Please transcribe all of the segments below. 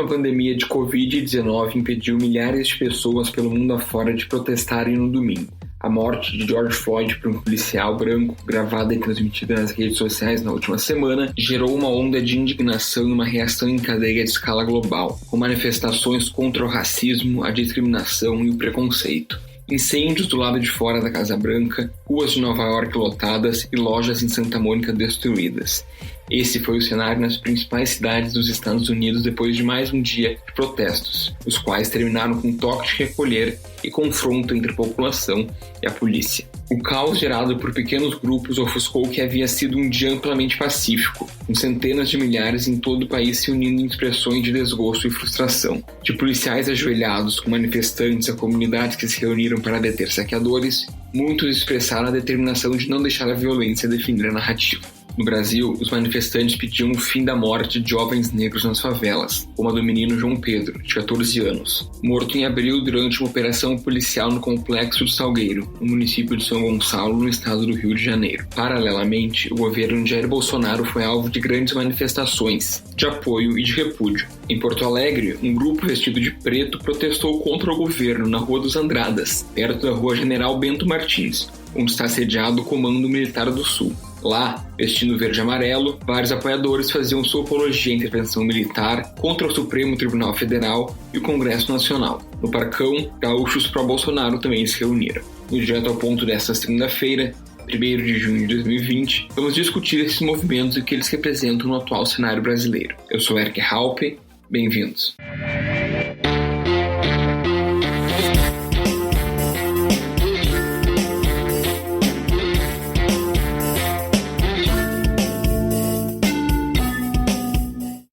mesma pandemia de Covid-19 impediu milhares de pessoas pelo mundo afora de protestarem no domingo. A morte de George Floyd por um policial branco, gravada e transmitida nas redes sociais na última semana, gerou uma onda de indignação e uma reação em cadeia de escala global, com manifestações contra o racismo, a discriminação e o preconceito. Incêndios do lado de fora da Casa Branca, ruas de Nova York lotadas e lojas em Santa Mônica destruídas. Esse foi o cenário nas principais cidades dos Estados Unidos depois de mais um dia de protestos, os quais terminaram com toque de recolher e confronto entre a população e a polícia. O caos gerado por pequenos grupos ofuscou o que havia sido um dia amplamente pacífico, com centenas de milhares em todo o país se unindo em expressões de desgosto e frustração. De policiais ajoelhados com manifestantes a comunidades que se reuniram para deter saqueadores, muitos expressaram a determinação de não deixar a violência definir a narrativa. No Brasil, os manifestantes pediam o fim da morte de jovens negros nas favelas, como a do menino João Pedro, de 14 anos, morto em abril durante uma operação policial no Complexo do Salgueiro, no município de São Gonçalo, no estado do Rio de Janeiro. Paralelamente, o governo de Jair Bolsonaro foi alvo de grandes manifestações de apoio e de repúdio. Em Porto Alegre, um grupo vestido de preto protestou contra o governo na Rua dos Andradas, perto da Rua General Bento Martins, onde está sediado o Comando Militar do Sul. Lá, vestindo verde e amarelo, vários apoiadores faziam sua apologia à intervenção militar contra o Supremo Tribunal Federal e o Congresso Nacional. No Parcão, gaúchos pró-Bolsonaro também se reuniram. No Direto ao Ponto desta segunda-feira, 1º de junho de 2020, vamos discutir esses movimentos e o que eles representam no atual cenário brasileiro. Eu sou Eric Halpe, bem-vindos.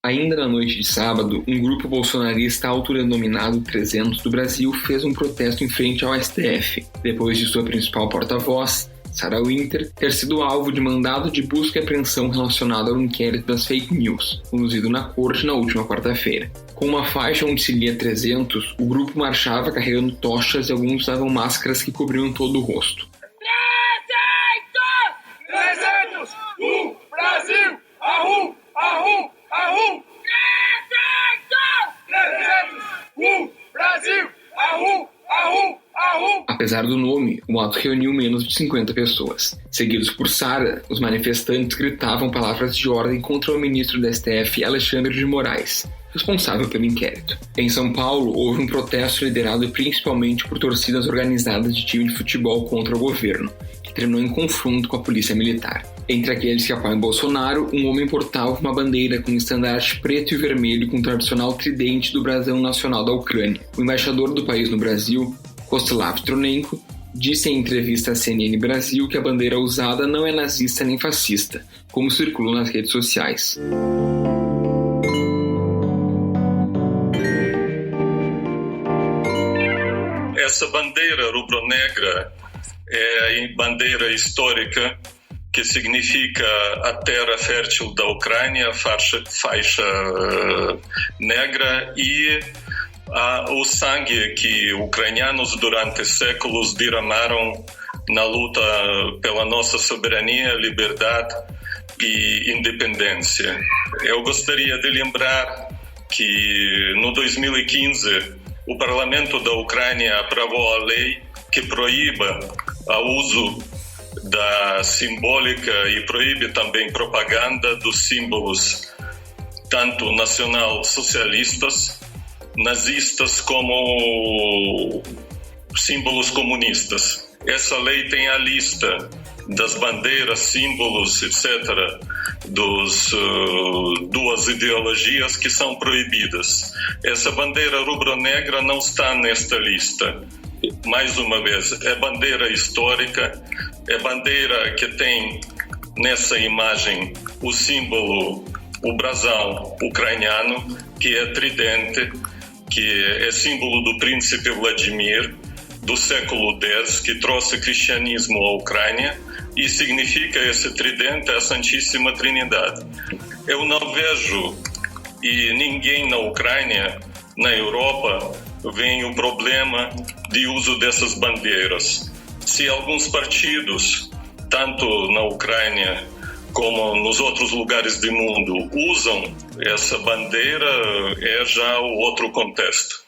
Ainda na noite de sábado, um grupo bolsonarista autodenominado 300 do Brasil fez um protesto em frente ao STF, depois de sua principal porta-voz, Sarah Winter, ter sido alvo de mandado de busca e apreensão relacionado ao inquérito das fake news, conduzido na corte na última quarta-feira. Com uma faixa onde se lia 300, o grupo marchava carregando tochas e alguns usavam máscaras que cobriam todo o rosto. 300! 300! Brasil! Arru! Arru! Arru! 300! Brasil! Arru! Arru! Arru! Apesar do nome, o ato reuniu menos de 50 pessoas. Seguidos por Sarah, os manifestantes gritavam palavras de ordem contra o ministro da STF, Alexandre de Moraes, responsável pelo inquérito. Em São Paulo, houve um protesto liderado principalmente por torcidas organizadas de time de futebol contra o governo, que terminou em confronto com a polícia militar. Entre aqueles que apoiam Bolsonaro, um homem portava uma bandeira com um estandarte preto e vermelho com o tradicional tridente do brasão nacional da Ucrânia. O embaixador do país no Brasil, Rostislav Tronenko, disse em entrevista à CNN Brasil que a bandeira usada não é nazista nem fascista, como circulou nas redes sociais. Essa bandeira rubro-negra é a bandeira histórica que significa a terra fértil da Ucrânia, faixa negra, e o sangue que ucranianos durante séculos derramaram na luta pela nossa soberania, liberdade e independência. Eu gostaria de lembrar que no 2015 o Parlamento da Ucrânia aprovou a lei que proíba o uso da simbólica e proíbe também propaganda dos símbolos tanto nacional-socialistas, nazistas, como símbolos comunistas. Essa lei tem a lista das bandeiras, símbolos, etc., duas ideologias que são proibidas. Essa bandeira rubro-negra não está nesta lista. Mais uma vez, é bandeira histórica, é bandeira que tem nessa imagem o símbolo, o brasão ucraniano, que é tridente, que é símbolo do príncipe Vladimir, do século X, que trouxe cristianismo à Ucrânia, e significa esse tridente a Santíssima Trindade. Eu não vejo, e ninguém na Ucrânia, na Europa, vê o problema de uso dessas bandeiras. Se alguns partidos, tanto na Ucrânia como nos outros lugares do mundo, usam essa bandeira, é já o outro contexto.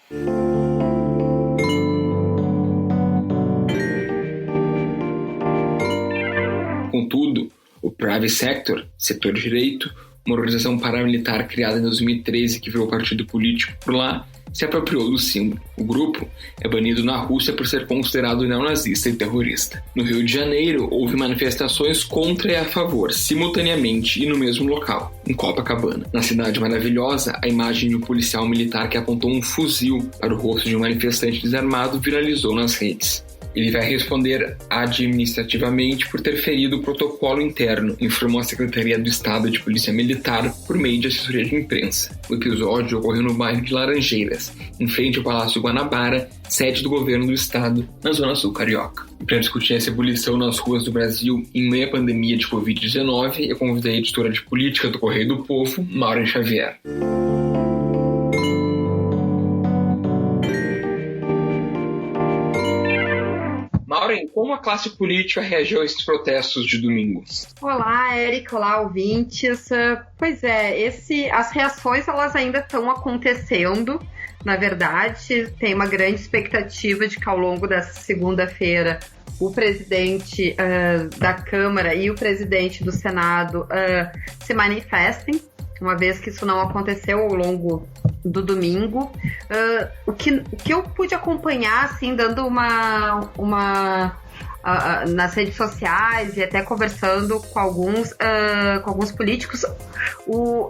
Contudo, o Private Sector, setor direito, uma organização paramilitar criada em 2013 que virou partido político por lá, se apropriou do símbolo. O grupo é banido na Rússia por ser considerado neonazista e terrorista. No Rio de Janeiro, houve manifestações contra e a favor, simultaneamente e no mesmo local, em Copacabana. Na Cidade Maravilhosa, a imagem de um policial militar que apontou um fuzil para o rosto de um manifestante desarmado viralizou nas redes. Ele vai responder administrativamente por ter ferido o protocolo interno, informou a Secretaria do Estado de Polícia Militar por meio de assessoria de imprensa. O episódio ocorreu no bairro de Laranjeiras, em frente ao Palácio Guanabara, sede do governo do estado, na Zona Sul Carioca. E para discutir essa ebulição nas ruas do Brasil em meio à pandemia de Covid-19, eu convidei a editora de política do Correio do Povo, Maureen Xavier. Maureen, como a classe política reagiu a esses protestos de domingo? Olá, Érica. Olá, ouvintes. Pois é, as reações elas ainda estão acontecendo. Na verdade, tem uma grande expectativa de que ao longo dessa segunda-feira o presidente da Câmara e o presidente do Senado se manifestem, uma vez que isso não aconteceu ao longo do domingo. O que eu pude acompanhar, assim, dando nas redes sociais e até conversando com alguns políticos, o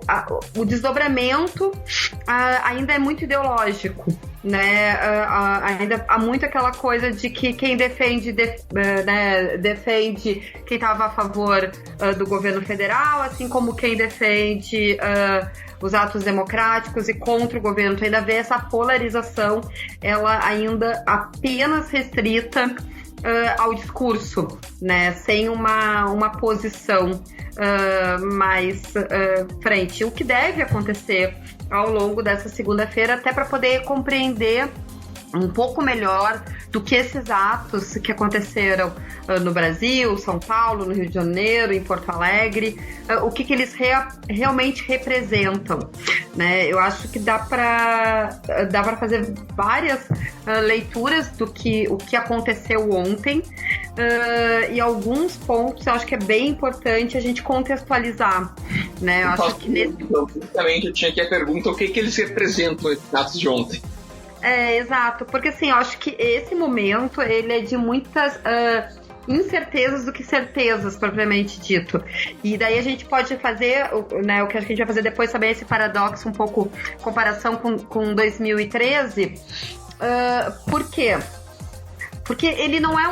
desdobramento ainda é muito ideológico, né? Ainda há muito aquela coisa de que quem defende quem estava a favor do governo federal, assim como quem defende os atos democráticos e contra o governo. Tu ainda vê essa polarização, ela ainda apenas restrita ao discurso, né, sem uma posição mais frente. O que deve acontecer ao longo dessa segunda-feira, até para poder compreender um pouco melhor do que esses atos que aconteceram no Brasil, São Paulo, no Rio de Janeiro, em Porto Alegre, o que eles realmente representam, né? Eu acho que dá para fazer várias leituras do que aconteceu ontem, e alguns pontos eu acho que é bem importante a gente contextualizar, né? Eu acho que justamente eu tinha aqui a pergunta: o que eles representam, esses atos de ontem? Exato, porque assim, eu acho que esse momento ele é de muitas incertezas do que certezas, propriamente dito. E daí a gente pode fazer, né, o que a gente vai fazer depois também, esse paradoxo, um pouco, comparação com 2013. Por quê? Porque ele não é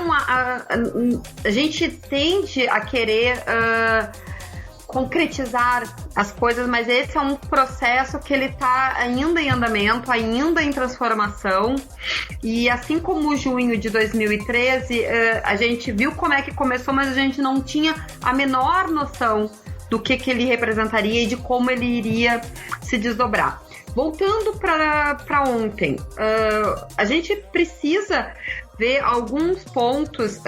a gente tende a querer concretizar as coisas, mas esse é um processo que ele está ainda em andamento, ainda em transformação, e assim como o junho de 2013, a gente viu como é que começou, mas a gente não tinha a menor noção do que ele representaria e de como ele iria se desdobrar. Voltando para ontem, a gente precisa ver alguns pontos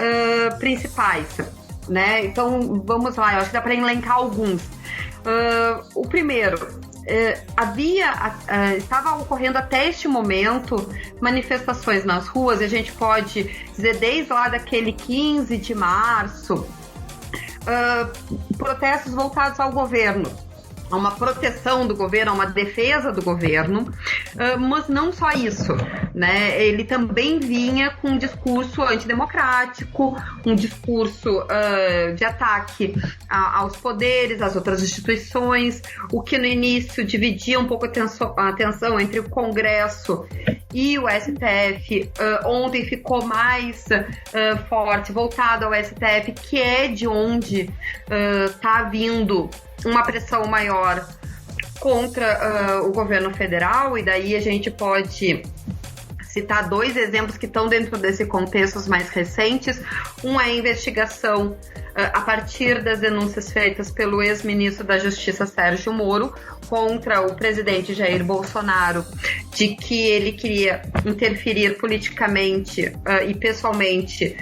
principais, né? Então vamos lá, eu acho que dá para elencar alguns. O primeiro, estava ocorrendo até este momento manifestações nas ruas, e a gente pode dizer desde lá daquele 15 de março, protestos voltados ao governo, a uma proteção do governo, a uma defesa do governo, mas não só isso, né? Ele também vinha com um discurso antidemocrático, um discurso de ataque aos poderes, às outras instituições, o que no início dividia um pouco a atenção entre o Congresso e o STF. Ontem ficou mais forte, voltado ao STF, que é de onde está vindo uma pressão maior contra o governo federal, e daí a gente pode citar dois exemplos que estão dentro desse contexto, os mais recentes. Um é a investigação a partir das denúncias feitas pelo ex-ministro da Justiça Sérgio Moro contra o presidente Jair Bolsonaro, de que ele queria interferir politicamente e pessoalmente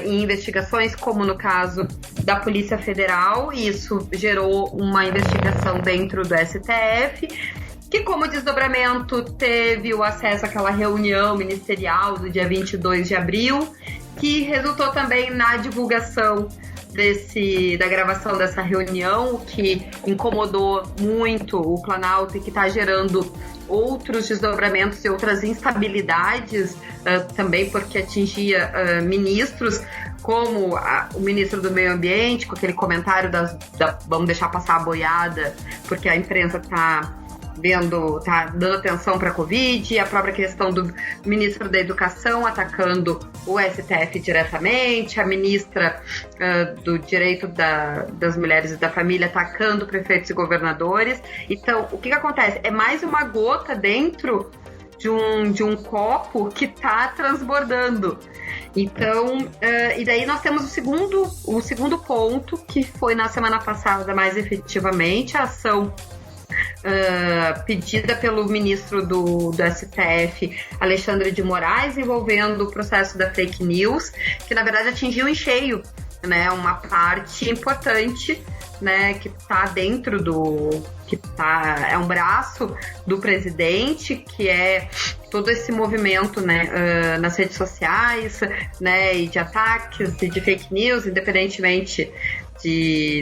em investigações, como no caso da Polícia Federal, e isso gerou uma investigação dentro do STF, que como desdobramento teve o acesso àquela reunião ministerial do dia 22 de abril, que resultou também na divulgação da gravação dessa reunião, o que incomodou muito o Planalto e que está gerando outros desdobramentos e outras instabilidades, também porque atingia ministros, como o ministro do Meio Ambiente, com aquele comentário vamos deixar passar a boiada, porque a imprensa tá dando atenção para a Covid, a própria questão do ministro da Educação atacando o STF diretamente, a ministra do Direito das Mulheres e da Família atacando prefeitos e governadores. Então, o que acontece? É mais uma gota dentro de um copo que está transbordando. Então, e daí nós temos o segundo ponto, que foi na semana passada mais efetivamente, a ação pedida pelo ministro do STF, Alexandre de Moraes, envolvendo o processo da fake news, que na verdade atingiu em cheio, né, uma parte importante, né, que está dentro é um braço do presidente, que é todo esse movimento, né, nas redes sociais, né, e de ataques e de fake news, independentemente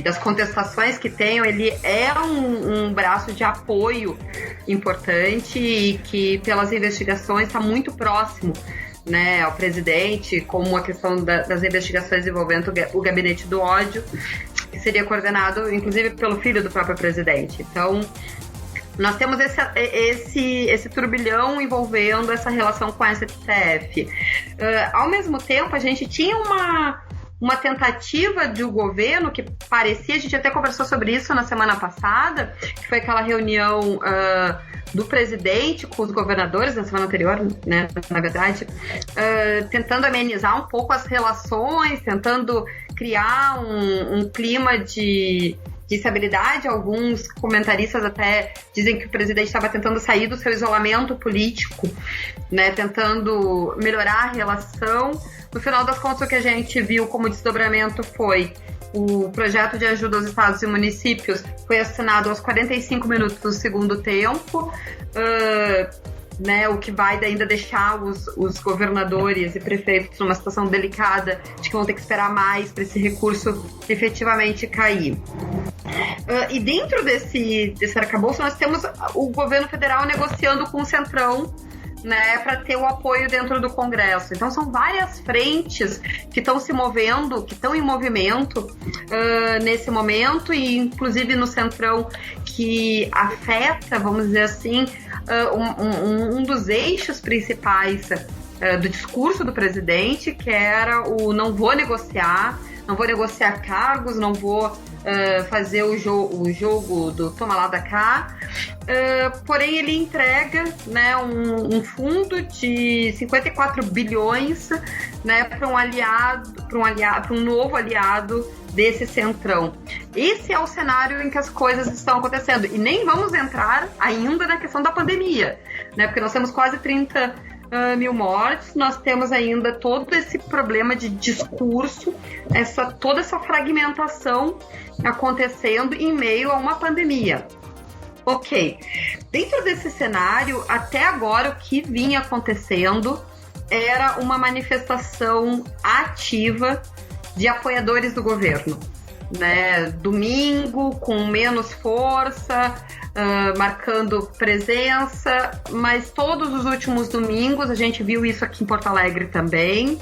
das contestações que tenham, ele é um braço de apoio importante e que pelas investigações está muito próximo, né, ao presidente, como a questão das investigações envolvendo o gabinete do ódio, que seria coordenado inclusive pelo filho do próprio presidente. Então nós temos esse turbilhão envolvendo essa relação com a STF. Ao mesmo tempo, a gente tinha uma tentativa de o governo que parecia, a gente até conversou sobre isso na semana passada, que foi aquela reunião do presidente com os governadores na semana anterior, né, na verdade, tentando amenizar um pouco as relações, tentando criar um clima de estabilidade. Alguns comentaristas até dizem que o presidente estava tentando sair do seu isolamento político, né, tentando melhorar a relação. No final das contas, o que a gente viu como desdobramento foi o projeto de ajuda aos estados e municípios, foi assinado aos 45 minutos do segundo tempo, né, o que vai ainda deixar os governadores e prefeitos numa situação delicada de que vão ter que esperar mais para esse recurso efetivamente cair. E dentro desse arcabouço, nós temos o governo federal negociando com o Centrão, né, para ter o apoio dentro do Congresso. Então são várias frentes que estão se movendo, que estão em movimento nesse momento, e inclusive no Centrão, que afeta, vamos dizer assim, um dos eixos principais do discurso do presidente, que era o não vou negociar cargos, não vou fazer o jogo do toma lá da cá. Porém, ele entrega, né, um fundo de 54 bilhões, né, para um novo aliado desse Centrão. Esse é o cenário em que as coisas estão acontecendo. E nem vamos entrar ainda na questão da pandemia, né, porque nós temos quase 30 mil mortes, nós temos ainda todo esse problema de discurso, toda essa fragmentação acontecendo em meio a uma pandemia. Ok, dentro desse cenário, até agora o que vinha acontecendo era uma manifestação ativa de apoiadores do governo, né? Domingo, com menos força, marcando presença, mas todos os últimos domingos, a gente viu isso aqui em Porto Alegre também,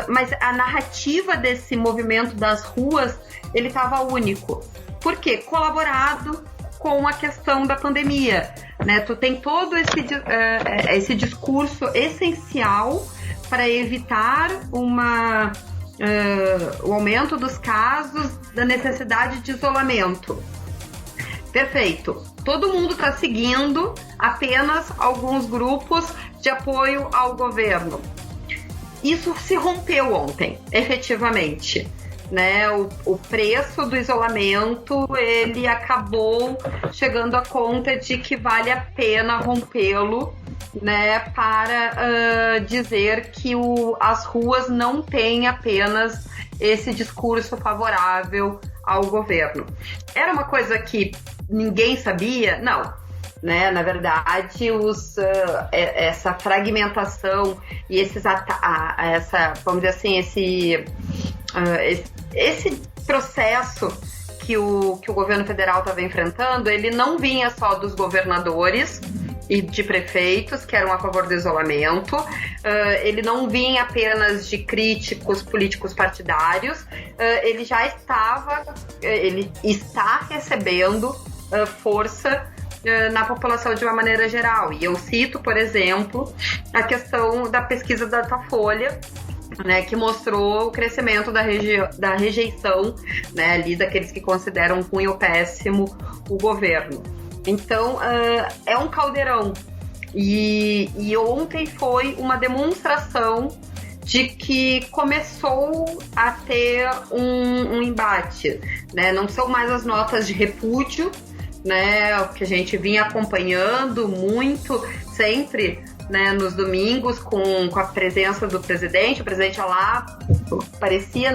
mas a narrativa desse movimento das ruas, ele estava único. Por quê? Colaborado com a questão da pandemia, né? Tu tem todo esse discurso essencial para evitar o aumento dos casos, da necessidade de isolamento. Perfeito. Todo mundo está seguindo apenas alguns grupos de apoio ao governo. Isso se rompeu ontem, efetivamente. né, o preço do isolamento, ele acabou chegando à conta de que vale a pena rompê-lo, né, para dizer que as ruas não têm apenas esse discurso favorável ao governo. Era uma coisa que ninguém sabia? Não. Né? Na verdade, essa fragmentação e vamos dizer assim, esse processo que o governo federal estava enfrentando, ele não vinha só dos governadores e de prefeitos que eram a favor do isolamento, ele não vinha apenas de críticos políticos partidários, ele está recebendo força na população de uma maneira geral. E eu cito, por exemplo, a questão da pesquisa da Datafolha, né, que mostrou o crescimento da rejeição, né, ali daqueles que consideram ruim ou péssimo o governo. Então, é um caldeirão. E ontem foi uma demonstração de que começou a ter um embate, né? Não são mais as notas de repúdio, né, o que a gente vinha acompanhando muito, sempre, né, nos domingos, com a presença do presidente. O presidente lá aparecia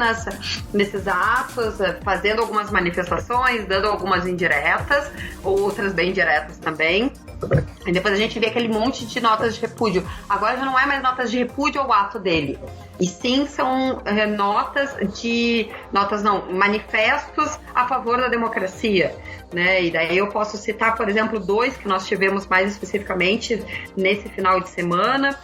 nesses atos, fazendo algumas manifestações, dando algumas indiretas, outras bem diretas também. E depois a gente vê aquele monte de notas de repúdio. Agora já não é mais notas de repúdio ao ato dele, e sim são manifestos a favor da democracia, né? E daí eu posso citar, por exemplo, 2 que nós tivemos mais especificamente nesse final de semana.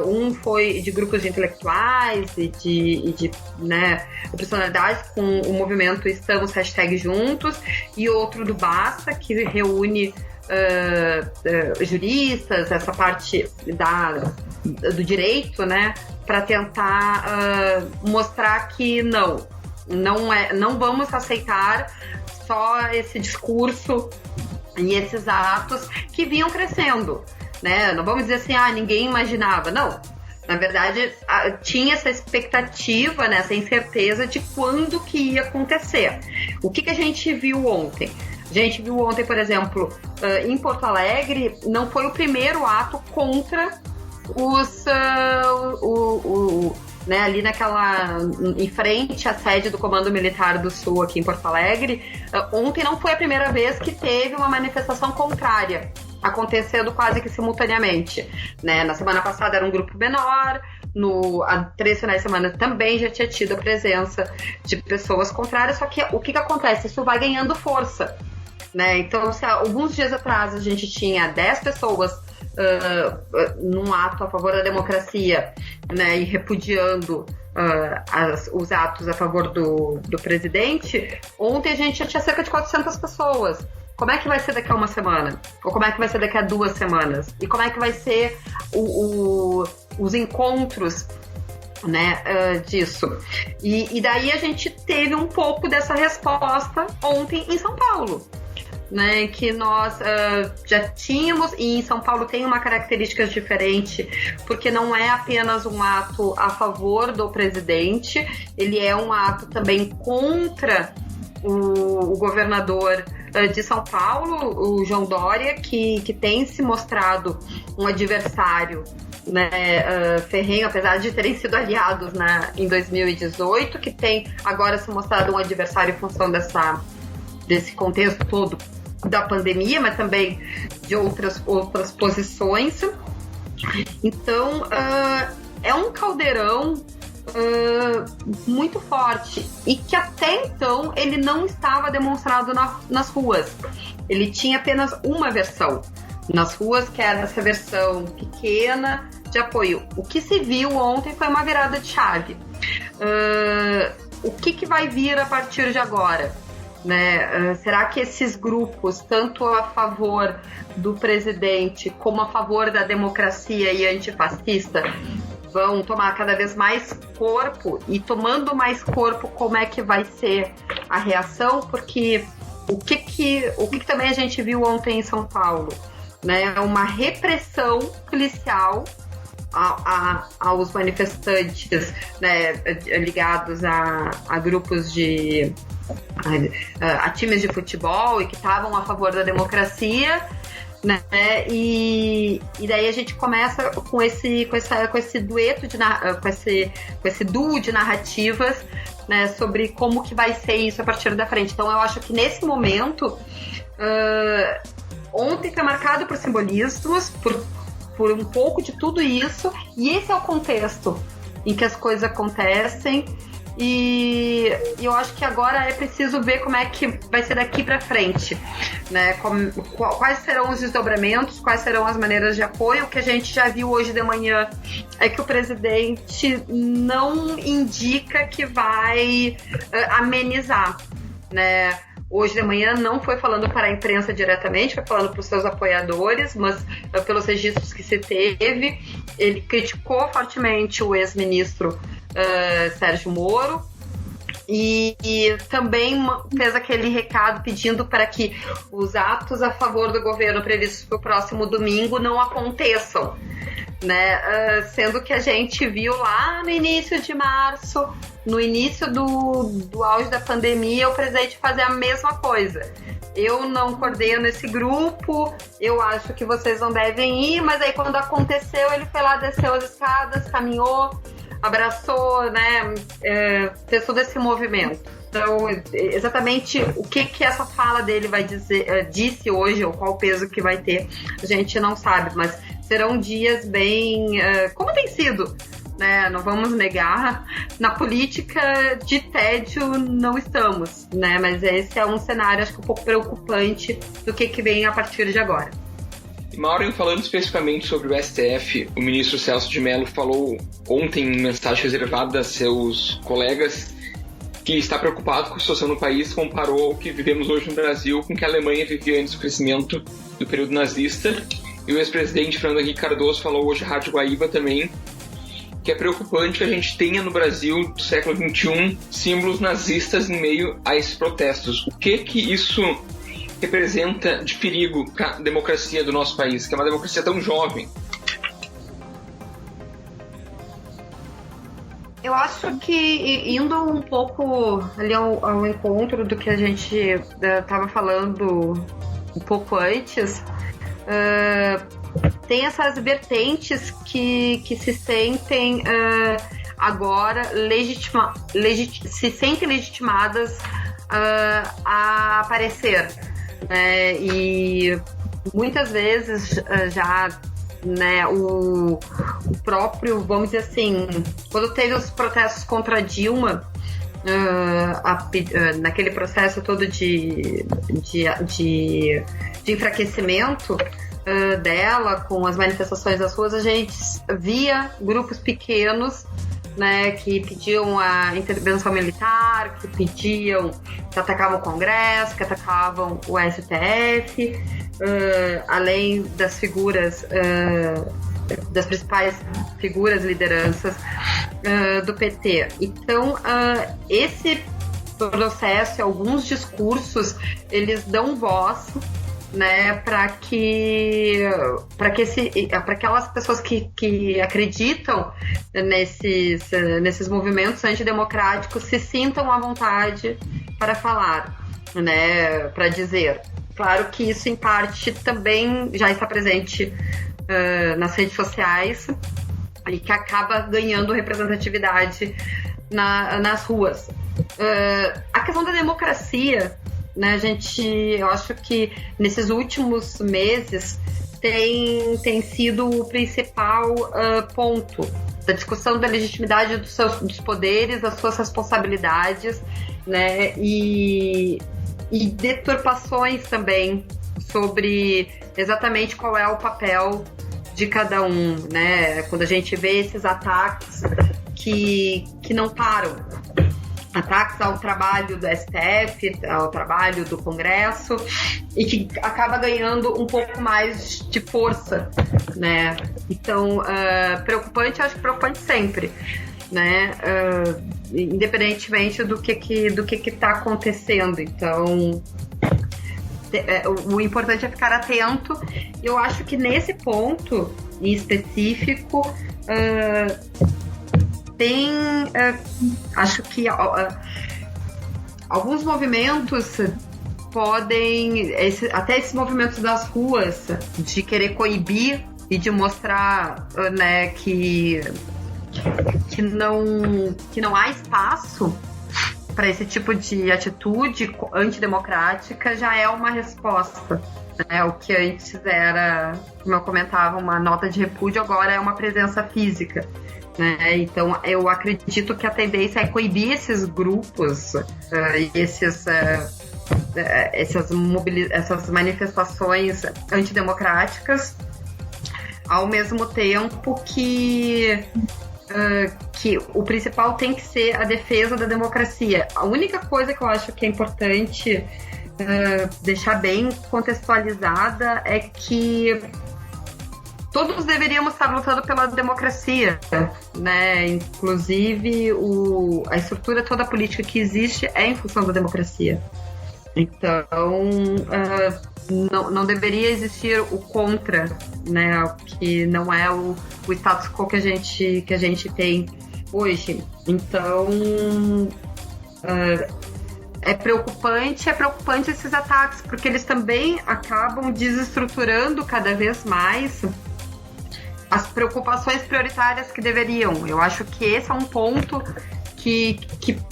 Um foi de grupos de intelectuais e de né, personalidades com o movimento Estamos #Juntos, e outro do Basta, que reúne juristas, essa parte do direito, né, para tentar mostrar que não vamos aceitar só esse discurso e esses atos que vinham crescendo, né? Não vamos dizer assim, ninguém imaginava, não. Na verdade, tinha essa expectativa, né, essa incerteza de quando que ia acontecer. O que a gente viu ontem? A gente viu ontem, por exemplo, em Porto Alegre, não foi o primeiro ato contra né, ali em frente à sede do Comando Militar do Sul, aqui em Porto Alegre. Ontem não foi a primeira vez que teve uma manifestação contrária, acontecendo quase que simultaneamente, né? Na semana passada era um grupo menor, há 3 finais de semana também já tinha tido a presença de pessoas contrárias, só que o que acontece? Isso vai ganhando força, né? Então, se alguns dias atrás a gente tinha 10 pessoas num ato a favor da democracia, né, e repudiando os atos a favor do presidente, ontem a gente já tinha cerca de 400 pessoas. Como é que vai ser daqui a uma semana? Ou como é que vai ser daqui a 2 semanas? E como é que vai ser os encontros, né, disso? E daí a gente teve um pouco dessa resposta ontem em São Paulo, né, que nós já tínhamos, e em São Paulo tem uma característica diferente, porque não é apenas um ato a favor do presidente, ele é um ato também contra o governador de São Paulo, o João Dória, que tem se mostrado um adversário, né, ferrenho, apesar de terem sido aliados em 2018, que tem agora se mostrado um adversário em função desse contexto todo da pandemia, mas também de outras posições. Então, é um caldeirão muito forte, e que até então ele não estava demonstrado nas ruas. Ele tinha apenas uma versão nas ruas, que era essa versão pequena de apoio. O que se viu ontem foi uma virada de chave. O que vai vir a partir de agora? Né? Será que esses grupos, tanto a favor do presidente como a favor da democracia e antifascista, vão tomar cada vez mais corpo? E tomando mais corpo, como é que vai ser a reação? Porque o que também a gente viu ontem em São Paulo, né? Uma repressão policial aos manifestantes, né, ligados a grupos a times de futebol e que estavam a favor da democracia, né? E daí a gente começa com esse dueto com esse duo de narrativas, né, sobre como que vai ser isso a partir da frente. Então eu acho que nesse momento ontem foi marcado por simbolismos, por um pouco de tudo isso, e esse é o contexto em que as coisas acontecem. E eu acho que agora é preciso ver como é que vai ser daqui para frente, né? Quais serão os desdobramentos, quais serão as maneiras de apoio. O que a gente já viu hoje de manhã é que o presidente não indica que vai amenizar, né? Hoje de manhã não foi falando para a imprensa diretamente, foi falando para os seus apoiadores, mas pelos registros que se teve, ele criticou fortemente o ex-ministro Sérgio Moro e também fez aquele recado pedindo para que os atos a favor do governo previstos para o próximo domingo não aconteçam, né? Sendo que a gente viu lá no início de março, no início do auge da pandemia, o presidente fazer a mesma coisa. Eu não coordeno esse grupo, eu acho que vocês não devem ir, mas aí quando aconteceu, ele foi lá, desceu as escadas, caminhou, abraçou, né, fez todo esse movimento. Então, exatamente o que essa fala dele vai dizer, disse hoje, ou qual o peso que vai ter, a gente não sabe, mas serão dias bem, como tem sido, né? Não vamos negar, na política de tédio não estamos, né? Mas esse é um cenário, acho que um pouco preocupante do que vem a partir de agora. E Maureen, falando especificamente sobre o STF, o ministro Celso de Mello falou ontem em mensagem reservada a seus colegas que está preocupado com a situação no país, comparou o que vivemos hoje no Brasil com o que a Alemanha vivia antes do crescimento do período nazista. E o ex-presidente Fernando Henrique Cardoso falou hoje à Rádio Guaíba também que é preocupante que a gente tenha no Brasil do século XXI símbolos nazistas em meio a esses protestos. O que isso representa de perigo para a democracia do nosso país, que é uma democracia tão jovem? Eu acho que, indo um pouco ali ao encontro do que a gente estava falando um pouco antes, tem essas vertentes que se sentem agora se sentem legitimadas a aparecer, né? E muitas vezes já, né, o próprio, vamos dizer assim, quando teve os protestos contra Dilma, naquele processo todo de enfraquecimento dela, com as manifestações das ruas, a gente via grupos pequenos, né, que pediam a intervenção militar, que atacavam o Congresso, que atacavam o STF, além das figuras, das principais figuras, lideranças do PT. Então, esse processo e alguns discursos, eles dão voz, né, para que aquelas pessoas que acreditam nesses movimentos antidemocráticos se sintam à vontade para falar, né, para dizer. Claro que isso, em parte, também já está presente nas redes sociais e que acaba ganhando representatividade nas ruas. A questão da democracia, né, eu acho que nesses últimos meses tem sido o principal ponto da discussão da legitimidade dos poderes, das suas responsabilidades, né, e deturpações também sobre exatamente qual é o papel de cada um, né? Quando a gente vê esses ataques que não param, ataques ao trabalho do STF, ao trabalho do Congresso, e que acaba ganhando um pouco mais de força, né? Então, preocupante, acho que preocupante sempre, né? Independentemente do que está acontecendo. Então, o importante é ficar atento. Eu acho que nesse ponto em específico, acho que alguns movimentos podem, até esses movimentos das ruas, de querer coibir e de mostrar, né, que não há espaço para esse tipo de atitude antidemocrática, já é uma resposta. Né? O que antes era, como eu comentava, uma nota de repúdio, agora é uma presença física. Né? Então, eu acredito que a tendência é coibir esses grupos e essas manifestações antidemocráticas, ao mesmo tempo que o principal tem que ser a defesa da democracia. A única coisa que eu acho que é importante deixar bem contextualizada é que todos deveríamos estar lutando pela democracia, né? Inclusive a estrutura toda política que existe é em função da democracia. Então, não deveria existir o contra, né? Que não é o status quo que a gente tem hoje. Então, é preocupante esses ataques, porque eles também acabam desestruturando cada vez mais as preocupações prioritárias que deveriam. Eu acho que esse é um ponto que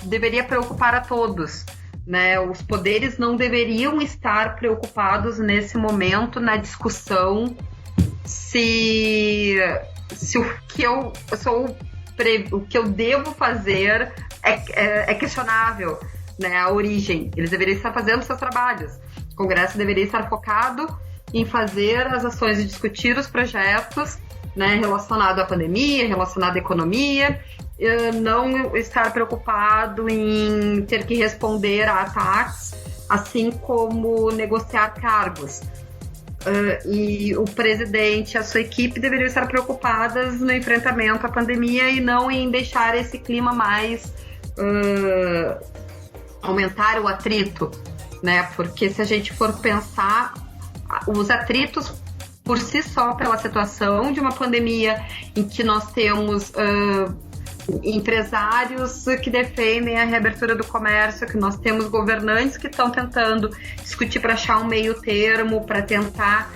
deveria preocupar a todos. Né, os poderes não deveriam estar preocupados nesse momento na discussão se o que eu devo fazer é questionável, né, a origem. Eles deveriam estar fazendo seus trabalhos. O Congresso deveria estar focado em fazer as ações e discutir os projetos, né, relacionados à pandemia, relacionados à economia, não estar preocupado em ter que responder a ataques, assim como negociar cargos. E o presidente e a sua equipe deveriam estar preocupadas no enfrentamento à pandemia e não em deixar esse clima mais aumentar o atrito, né? Porque se a gente for pensar, os atritos por si só, pela situação de uma pandemia em que nós temos empresários que defendem a reabertura do comércio, que nós temos governantes que estão tentando discutir para achar um meio termo, para tentar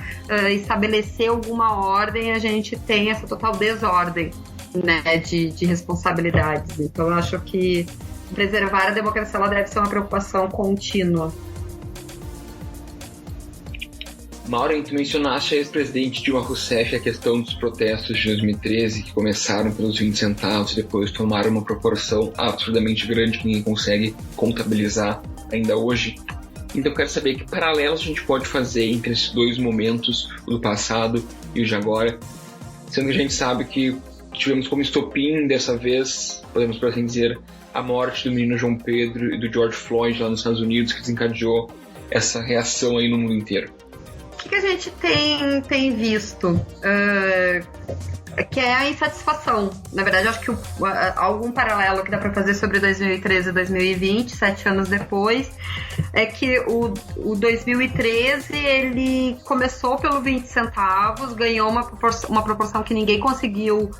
estabelecer alguma ordem, a gente tem essa total desordem, né, de responsabilidades. Então, eu acho que preservar a democracia ela deve ser uma preocupação contínua. Maura, tu mencionaste a ex-presidente Dilma Rousseff a questão dos protestos de 2013, que começaram pelos 20 centavos e depois tomaram uma proporção absurdamente grande que ninguém consegue contabilizar ainda hoje. Então eu quero saber que paralelos a gente pode fazer entre esses dois momentos, o do passado e o de agora, sendo que a gente sabe que tivemos como estopim dessa vez, podemos por assim dizer, a morte do menino João Pedro e do George Floyd lá nos Estados Unidos, que desencadeou essa reação aí no mundo inteiro. O que a gente tem visto? Que é a insatisfação. Na verdade, acho que algum paralelo que dá para fazer sobre 2013 e 2020, 7 anos depois, é que o 2013 ele começou pelo 20 centavos, ganhou uma proporção que ninguém conseguiu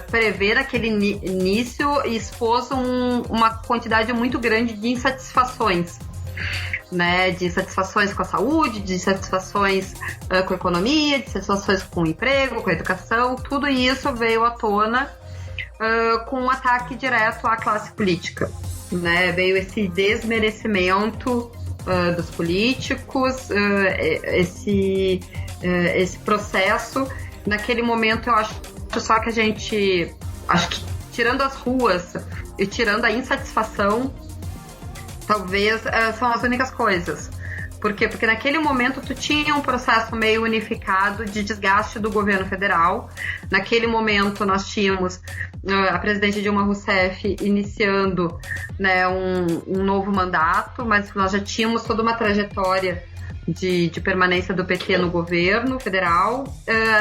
prever naquele início e expôs uma quantidade muito grande de insatisfações. Né, de satisfações com a saúde, de satisfações com a economia, de satisfações com o emprego, com a educação, tudo isso veio à tona com um ataque direto à classe política. Né? Veio esse desmerecimento dos políticos, esse processo. Naquele momento eu acho só que a gente, acho que tirando as ruas e tirando a insatisfação, talvez são as únicas coisas. Por quê? Porque naquele momento tu tinha um processo meio unificado de desgaste do governo federal. Naquele momento nós tínhamos a presidente Dilma Rousseff iniciando, né, um novo mandato, mas nós já tínhamos toda uma trajetória de permanência do PT no governo federal,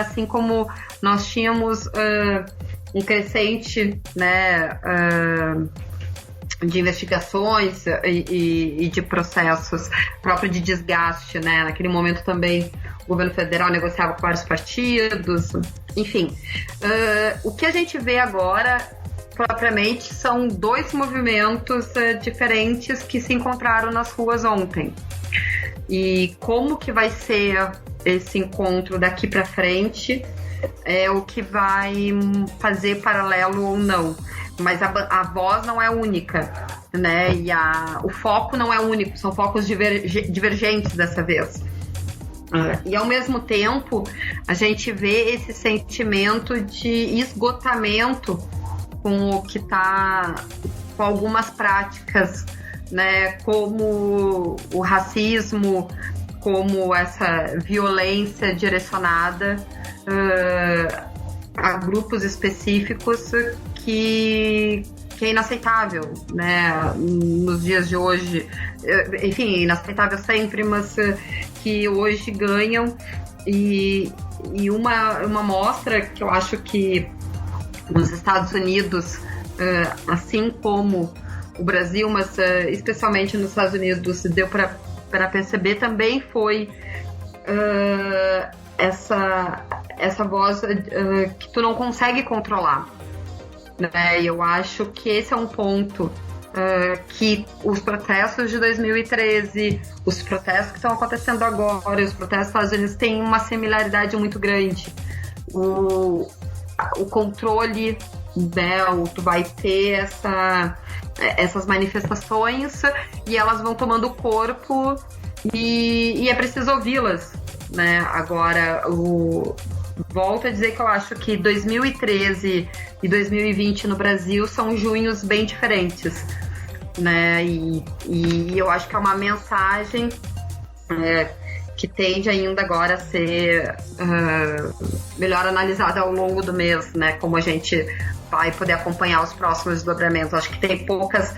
assim como nós tínhamos um crescente, né, de investigações e de processos próprio de desgaste, né? Naquele momento também o governo federal negociava com vários partidos, enfim. O que a gente vê agora, propriamente, são dois movimentos diferentes que se encontraram nas ruas ontem. E como que vai ser esse encontro daqui para frente é o que vai fazer paralelo ou não. Mas a voz não é única, né? E o foco não é único, são focos divergentes dessa vez. E ao mesmo tempo, a gente vê esse sentimento de esgotamento com o que está, com algumas práticas, né? Como o racismo, como essa violência direcionada a grupos específicos que é inaceitável, né, nos dias de hoje. Enfim, inaceitável sempre, mas que hoje ganham. E uma mostra que eu acho que nos Estados Unidos, assim como o Brasil, mas especialmente nos Estados Unidos, deu para perceber também foi essa voz que tu não consegue controlar, né? E eu acho que esse é um ponto que os protestos de 2013, os protestos que estão acontecendo agora, os protestos dos Estados Unidos têm uma similaridade muito grande. O controle, né? Tu vai ter essas manifestações e elas vão tomando corpo e é preciso ouvi-las, né? Agora, volto a dizer que eu acho que 2013 e 2020 no Brasil são junhos bem diferentes, né? E eu acho que é uma mensagem que tende ainda agora a ser melhor analisada ao longo do mês, né? Como a gente vai poder acompanhar os próximos desdobramentos. Acho que tem poucas...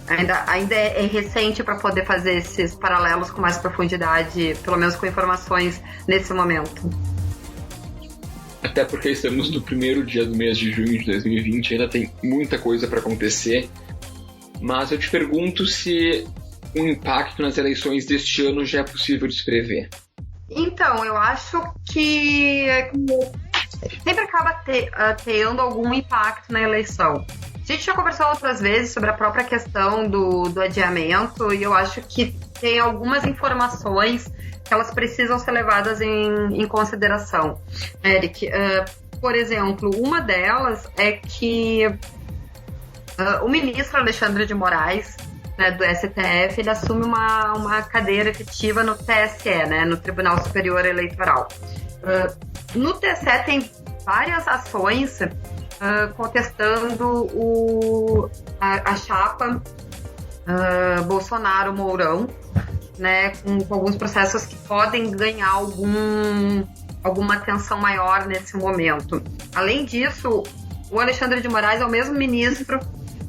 Ainda é recente para poder fazer esses paralelos com mais profundidade, pelo menos com informações nesse momento. Até porque estamos no primeiro dia do mês de junho de 2020, ainda tem muita coisa para acontecer. Mas eu te pergunto se o impacto nas eleições deste ano já é possível de se prever. Então, eu acho que sempre acaba tendo algum impacto na eleição. A gente já conversou outras vezes sobre a própria questão do adiamento e eu acho que tem algumas informações que elas precisam ser levadas em consideração. Eric, por exemplo, uma delas é que o ministro Alexandre de Moraes, né, do STF, ele assume uma cadeira efetiva no TSE, né, no Tribunal Superior Eleitoral. No TSE tem várias ações contestando a chapa Bolsonaro-Mourão, né, com alguns processos que podem ganhar alguma atenção maior nesse momento. Além disso, o Alexandre de Moraes é o mesmo ministro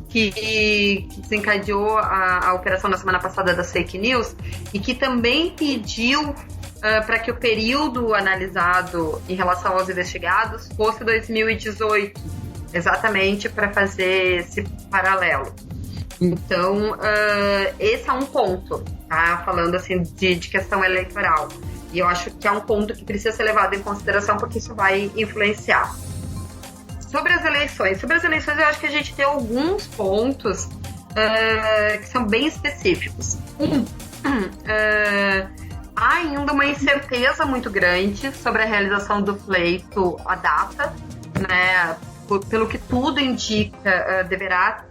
que desencadeou a operação na semana passada das fake news e que também pediu para que o período analisado em relação aos investigados fosse 2018, exatamente para fazer esse paralelo. Então, esse é um ponto, tá? Falando assim de questão eleitoral. E eu acho que é um ponto que precisa ser levado em consideração porque isso vai influenciar. Sobre as eleições eu acho que a gente tem alguns pontos que são bem específicos. Há ainda uma incerteza muito grande sobre a realização do pleito à data, né? Pelo que tudo indica, deverá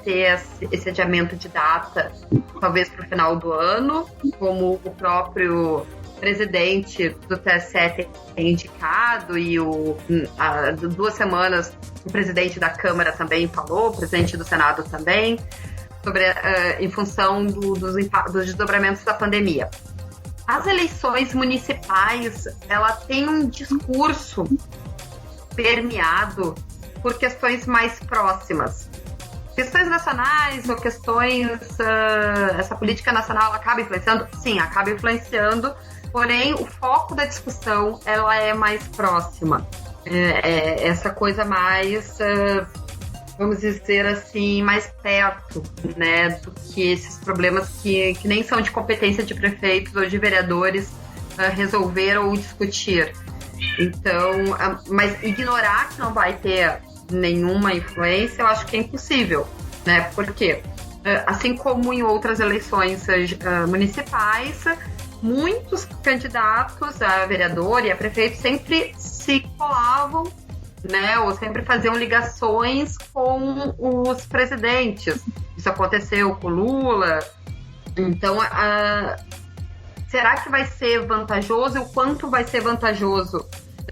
ter esse adiamento de data, talvez para o final do ano, como o próprio presidente do TSE tem indicado e 2 semanas o presidente da Câmara também falou, o presidente do Senado também, sobre, em função dos desdobramentos da pandemia. As eleições municipais, ela tem um discurso permeado por questões mais próximas. Questões nacionais ou questões... essa política nacional acaba influenciando? Sim, acaba influenciando, porém o foco da discussão ela é mais próxima. Essa coisa mais... vamos dizer assim, mais perto, né, do que esses problemas que nem são de competência de prefeitos ou de vereadores resolver ou discutir. Então, mas ignorar que não vai ter nenhuma influência, eu acho que é impossível, né? Porque, assim como em outras eleições municipais, muitos candidatos a vereador e a prefeito sempre se colavam, né? Ou sempre faziam ligações com os presidentes. Isso aconteceu com Lula. Então, será que vai ser vantajoso e o quanto vai ser vantajoso,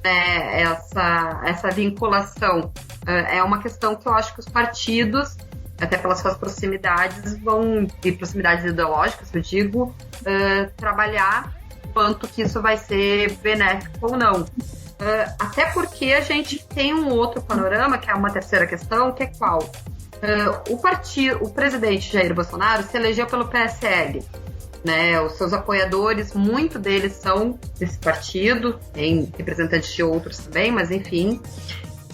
né, essa vinculação? É uma questão que eu acho que os partidos, até pelas suas proximidades, e proximidades ideológicas, eu digo, trabalhar quanto que isso vai ser benéfico ou não. Até porque a gente tem um outro panorama, que é uma terceira questão, que é qual? O presidente Jair Bolsonaro se elegeu pelo PSL, né? Os seus apoiadores, muito deles são desse partido, tem representantes de outros também, mas enfim.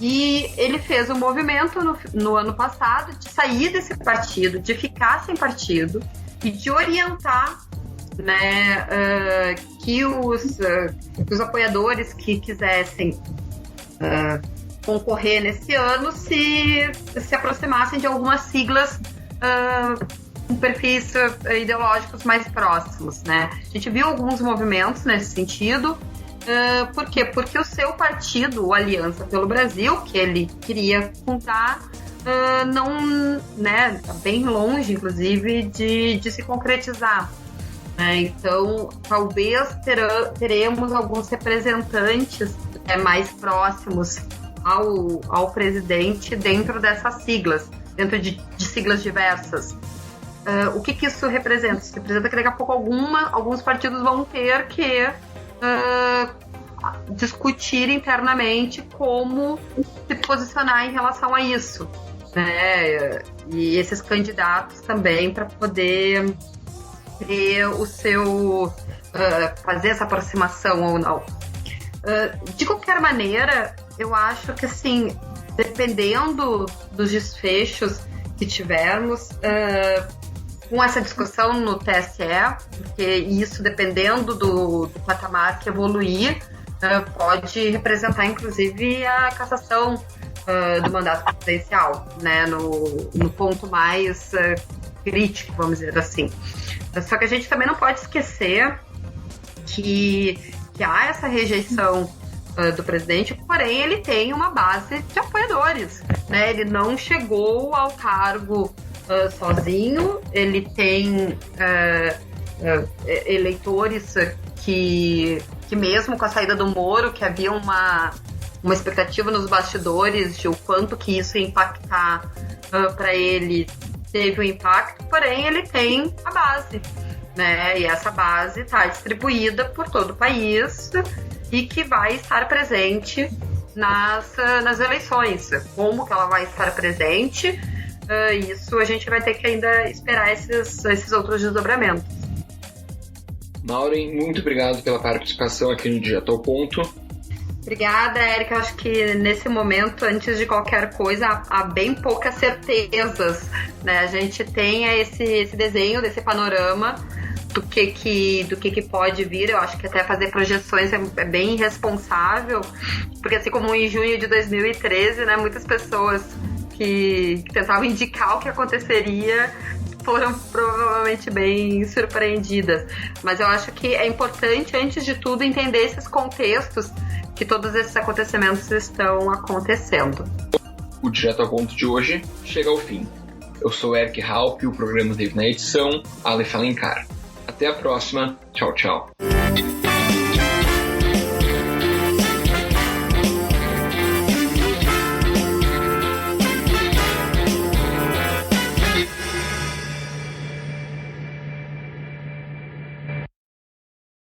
E ele fez um movimento no ano passado de sair desse partido, de ficar sem partido e de orientar, né, que os apoiadores que quisessem concorrer nesse ano se aproximassem de algumas siglas com perfis ideológicos mais próximos, né? A gente viu alguns movimentos nesse sentido. Por quê? Porque o seu partido, o Aliança pelo Brasil, que ele queria fundar, não, né, tá bem longe, inclusive, de se concretizar. Então, talvez teremos alguns representantes mais próximos ao presidente dentro dessas siglas, dentro de siglas diversas. O que isso representa? Isso representa que daqui a pouco alguns partidos vão ter que discutir internamente como se posicionar em relação a isso, né? E esses candidatos também para poder ter o seu fazer essa aproximação ou não. De qualquer maneira, eu acho que, assim, dependendo dos desfechos que tivermos com essa discussão no TSE, porque isso, dependendo do patamar que evoluir, pode representar, inclusive, a cassação do mandato presidencial, né, no ponto mais crítico, vamos dizer assim. Só que a gente também não pode esquecer que há essa rejeição do presidente, porém ele tem uma base de apoiadores, né? Ele não chegou ao cargo sozinho, ele tem eleitores que mesmo com a saída do Moro, que havia uma expectativa nos bastidores de o quanto que isso ia impactar para ele, teve um impacto, porém ele tem a base, né? E essa base está distribuída por todo o país e que vai estar presente nas eleições. Como que ela vai estar presente? Isso a gente vai ter que ainda esperar esses outros desdobramentos. Maureen, muito obrigado pela participação aqui no Direto ao Ponto. Obrigada, Érica. Eu acho que nesse momento, antes de qualquer coisa, há bem poucas certezas, né? A gente tem esse desenho, desse panorama do que pode vir. Eu acho que até fazer projeções é bem irresponsável, porque assim como em junho de 2013, né, muitas pessoas que tentavam indicar o que aconteceria foram provavelmente bem surpreendidas. Mas eu acho que é importante, antes de tudo, entender esses contextos que todos esses acontecimentos estão acontecendo. O Direto ao Ponto de hoje chega ao fim. Eu sou Eric Halp e o programa teve na edição Aleph Alencar. Até a próxima. Tchau, tchau.